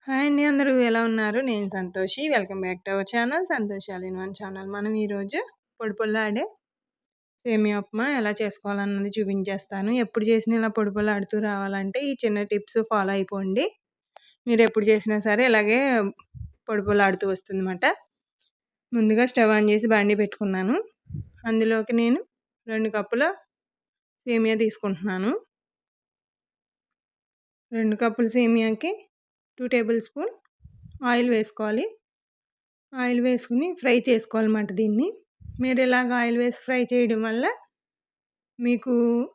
Hi అండి. అందరూ ఎలా ఉన్నారు? నేను Santoshi. Welcome back to our channel Santosh all in one channel. మనం ఈరోజు పొడి పొల్లాడే సేమియా ఉప్మా ఎలా చేసుకోవాలన్నది చూపించేస్తాను. ఎప్పుడు చేసినా ఇలా పొడి పొల్లాడుతూ రావాలంటే ఈ చిన్న టిప్స్ ఫాలో అయిపోండి. మీరు ఎప్పుడు చేసినా సరే ఇలాగే పొడి పొల్లాడుతూ వస్తుందన్నమాట. ముందుగా స్టవ్ ఆన్ చేసి బాండీ పెట్టుకున్నాను. అందులోకి నేను 2 కప్పుల సేమియా తీసుకుంటున్నాను. 2 కప్పుల సేమియాకి 2 టేబుల్ స్పూన్ ఆయిల్ వేసుకోవాలి. ఆయిల్ వేసుకుని ఫ్రై చేసుకోవాలన్నమాట దీన్ని. మీరు ఇలాగ ఆయిల్ వేసి ఫ్రై చేయడం వల్ల మీకు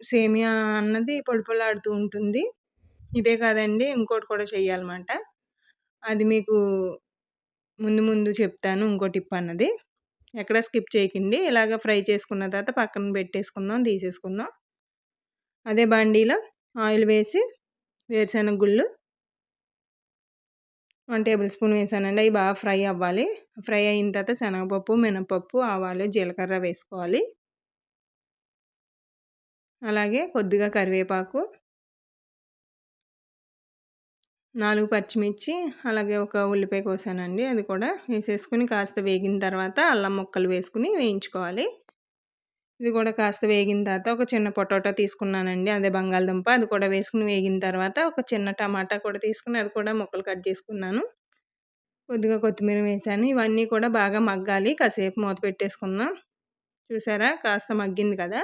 సేమియా అన్నది పొడి పొల్లాడుతూ ఉంటుంది. ఇదే కాదండి ఇంకోటి కూడా చేయాలన్నమాట. అది మీకు ముందు ముందు చెప్తాను ఇంకో టిప్ అన్నది. ఎక్కడ స్కిప్ చేయకండి. ఇలాగ ఫ్రై చేసుకున్న తర్వాత పక్కన పెట్టేసుకుందాం, తీసేసుకుందాం. అదే బాండీలో ఆయిల్ వేసి వేరుశెనగ గుళ్ళు 1 టేబుల్ స్పూన్ వేసానండి. అవి బాగా ఫ్రై అవ్వాలి. ఫ్రై అయిన తర్వాత శనగపప్పు, మినపప్పు, ఆవాలు, జీలకర్ర వేసుకోవాలి. అలాగే కొద్దిగా కరివేపాకు, 4 పచ్చిమిర్చి, అలాగే ఒక ఉల్లిపాయ కోసానండి. అది కూడా వేసేసుకుని కాస్త వేగిన తర్వాత అల్లం ముక్కలు వేసుకుని వేయించుకోవాలి. ఇది కూడా కాస్త వేగిన తర్వాత ఒక చిన్న పొటాటో తీసుకున్నానండి. అదే బంగాళదుంప. అది కూడా వేసుకుని వేగిన తర్వాత ఒక చిన్న టమాటా కూడా తీసుకుని అది కూడా ముక్కలు కట్ చేసుకున్నాను. కొద్దిగా కొత్తిమీర వేసాను. ఇవన్నీ కూడా బాగా మగ్గాలి. కాసేపు మూత పెట్టేసుకుందాం. చూసారా కాస్త మగ్గింది కదా!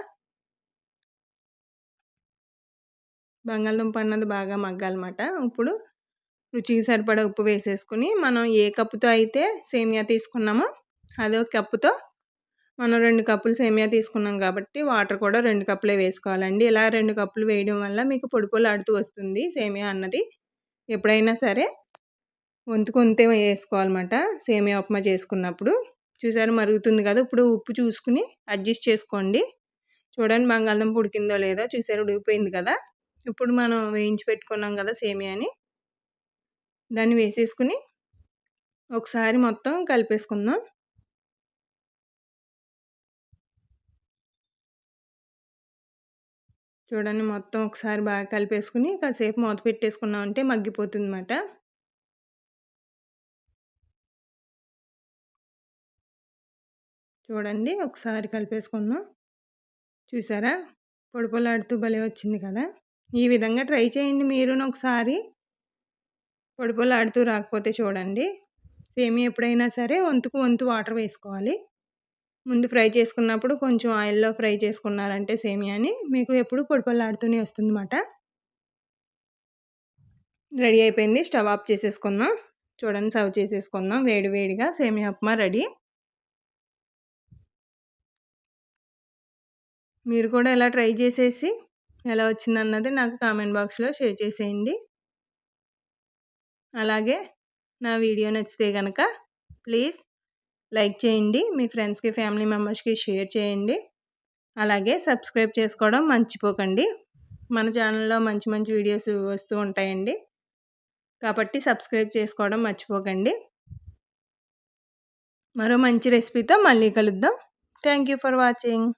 బంగాళదుంప అన్నది బాగా మగ్గాలన్నమాట. ఇప్పుడు రుచికి సరిపడా ఉప్పు వేసేసుకుని మనం ఏ కప్పుతో అయితే సేమియా తీసుకున్నామో అదే కప్పుతో మనం 2 కప్పులు సేమియా తీసుకున్నాం కాబట్టి వాటర్ కూడా 2 కప్పులే వేసుకోవాలండి. ఇలా 2 కప్పులు వేయడం వల్ల మీకు పొడి పొల్లాడుతూ వస్తుంది సేమియా అన్నది. ఎప్పుడైనా సరే వంతుకు వంతే వేసుకోవాలన్నమాట సేమియా ఉప్మా చేసుకున్నప్పుడు. చూసారా మరుగుతుంది కదా! ఇప్పుడు ఉప్పు చూసుకుని అడ్జస్ట్ చేసుకోండి. చూడండి బంగాళదుంప ఉడికిందో లేదో చూసారా ఉడికిపోయింది కదా! ఇప్పుడు మనం వేయించి పెట్టుకున్నాం కదా సేమియాని, దాన్ని వేసేసుకుని ఒకసారి మొత్తం కలిపేసుకుందాం. చూడండి మొత్తం ఒకసారి బాగా కలిపేసుకుని కాసేపు మూత పెట్టేసుకున్నామంటే మగ్గిపోతుందన్నమాట. చూడండి ఒకసారి కలిపేసుకుందాం. చూసారా పొడి పొల్లాడుతూ భలే వచ్చింది కదా! ఈ విధంగా ట్రై చేయండి మీరును ఒకసారి. పొడి పొల్లాడుతూ రాకపోతే చూడండి. సేమియా ఎప్పుడైనా సరే వంతుకు వంతు వాటర్ వేసుకోవాలి. ముందు ఫ్రై చేసుకున్నప్పుడు కొంచెం ఆయిల్‌లో ఫ్రై చేసుకున్నారంటే సేమియాని మీకు ఎప్పుడు పొడి పొల్లాడుతూనే వస్తుందన్నమాట. రెడీ అయిపోయింది. స్టవ్ ఆఫ్ చేసేసుకుందాం. చూడండి సర్వ్ చేసేసుకుందాం. వేడి వేడిగా సేమియా ఉప్మా రెడీ. మీరు కూడా ఇలా ట్రై చేసేసి ఎలా వచ్చిందన్నది నాకు కామెంట్ బాక్స్‌లో షేర్ చేసేయండి. అలాగే నా వీడియో నచ్చితే గనక ప్లీజ్ లైక్ చేయండి. మీ ఫ్రెండ్స్‌కి, ఫ్యామిలీ మెంబర్స్‌కి షేర్ చేయండి. అలాగే సబ్స్క్రైబ్ చేసుకోవడం మర్చిపోకండి. మన ఛానల్‌లో మంచి మంచి వీడియోస్ వస్తూ ఉంటాయండి. కాబట్టి సబ్స్క్రైబ్ చేసుకోవడం మర్చిపోకండి. మరో మంచి రెసిపీతో మళ్ళీ కలుద్దాం. Thank you for watching.